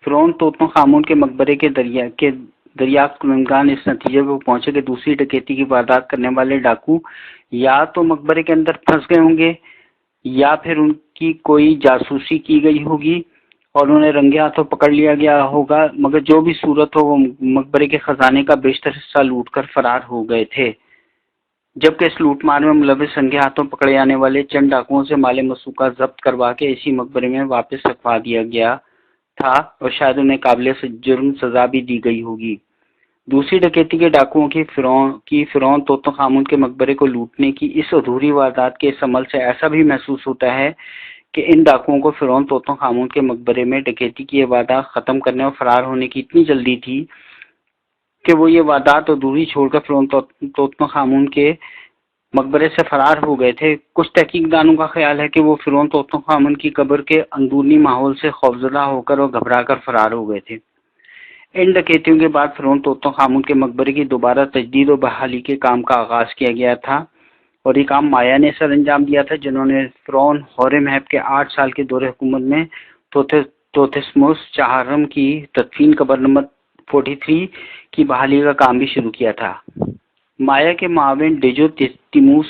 فرعون توتن خامون کے مقبرے کے دریافت کنندگان اس نتیجے پر پہنچے کہ دوسری ڈکیتی کی واردات کرنے والے ڈاکو یا تو مقبرے کے اندر پھنس گئے ہوں گے یا پھر ان کی کوئی جاسوسی کی گئی ہوگی اور انہیں رنگے ہاتھوں پکڑ لیا گیا ہوگا، مگر جو بھی صورت ہو وہ مقبرے کے خزانے کا بیشتر حصہ لوٹ کر فرار ہو گئے تھے، جبکہ اس لوٹ مار میں ملوث رنگے ہاتھوں پکڑے جانے والے چند ڈاکوؤں سے مال مسروقہ ضبط کروا کے اسی مقبرے میں واپس رکھوا دیا گیا تھا اور شاید انہیں قابل جرم سزا بھی دی گئی ہوگی۔ دوسری ڈکیتی کے ڈاکوؤں کی فرعون توتن خامون کے مقبرے کو لوٹنے کی اس ادھوری واردات کے اس عمل سے ایسا بھی محسوس ہوتا ہے کہ ان ڈاکوؤں کو فرعون توتن خامون کے مقبرے میں ڈکیتی کی یہ واردات ختم کرنے اور فرار ہونے کی اتنی جلدی تھی کہ وہ یہ واردات ادھوری چھوڑ کر فرعون توتن خامون کے مقبرے سے فرار ہو گئے تھے۔ کچھ تحقیق دانوں کا خیال ہے کہ وہ فرعون توتن خامون کی قبر کے اندرونی ماحول سے خوفزدہ ہو کر اور گھبرا کر فرار ہو گئے تھے۔ ان ڈکیتیوں کے بعد فرعون توتن خامون کے مقبرے کی دوبارہ تجدید و بحالی کے کام کا آغاز کیا گیا تھا اور یہ کام مایا نے سر انجام دیا تھا، جنہوں نے فرعون ہورمہب کے 8 سال کے دور حکومت میں توتھسموس چہارم کی تدفین قبر نمبر 43 کی بحالی کا کام بھی شروع کیا تھا۔ مایا کے معاون ڈیجیوتیموس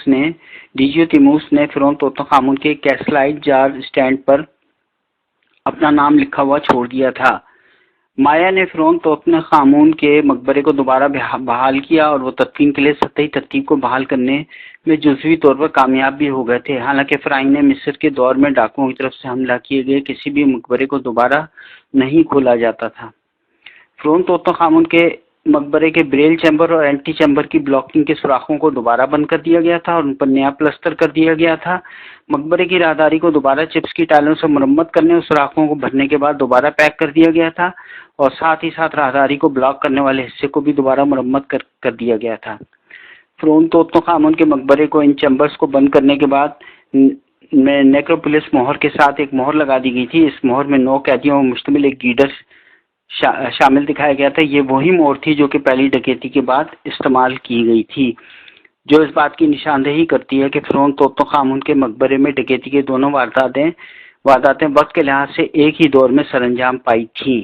نے فرعون توتن خامون کے کیسلائٹ جار اسٹینڈ پر اپنا نام لکھا ہوا چھوڑ دیا تھا۔ مایا نے فرعون توتن خامون کے مقبرے کو دوبارہ بحال کیا اور وہ تدفین کے لیے سطحی ترتیب کو بحال کرنے میں جزوی طور پر کامیاب بھی ہو گئے تھے، حالانکہ فرعون مصر کے دور میں ڈاکوؤں کی طرف سے حملہ کیے گئے کسی بھی مقبرے کو دوبارہ نہیں کھولا جاتا تھا۔ فرعون توتن خامون کے مقبرے کے بریل چیمبر اور اینٹی چیمبر کی بلاکنگ کے سوراخوں کو دوبارہ بند کر دیا گیا تھا اور ان پر نیا پلستر کر دیا گیا تھا۔ مقبرے کی راہداری کو دوبارہ چپس کی ٹائلوں سے مرمت کرنے اور سوراخوں کو بھرنے کے بعد دوبارہ پیک کر دیا گیا تھا اور ساتھ ہی ساتھ راہداری کو بلاک کرنے والے حصے کو بھی دوبارہ مرمت کر دیا گیا تھا۔ فرعون توتن خامون کے مقبرے کو ان چیمبرز کو بند کرنے کے بعد میں نیکروپولس مہر کے ساتھ ایک مہر لگا دی گئی تھی۔ اس مہر میں 9 قیدیوں پر مشتمل ایک گیڈر شامل دکھایا گیا تھا۔ یہ وہی مہر تھی جو کہ پہلی ڈکیتی کے بعد استعمال کی گئی تھی، جو اس بات کی نشاندہی کرتی ہے کہ فرعون توتن خامون کے مقبرے میں ڈکیتی کے دونوں وارداتیں وقت کے لحاظ سے ایک ہی دور میں سر انجام پائی تھیں۔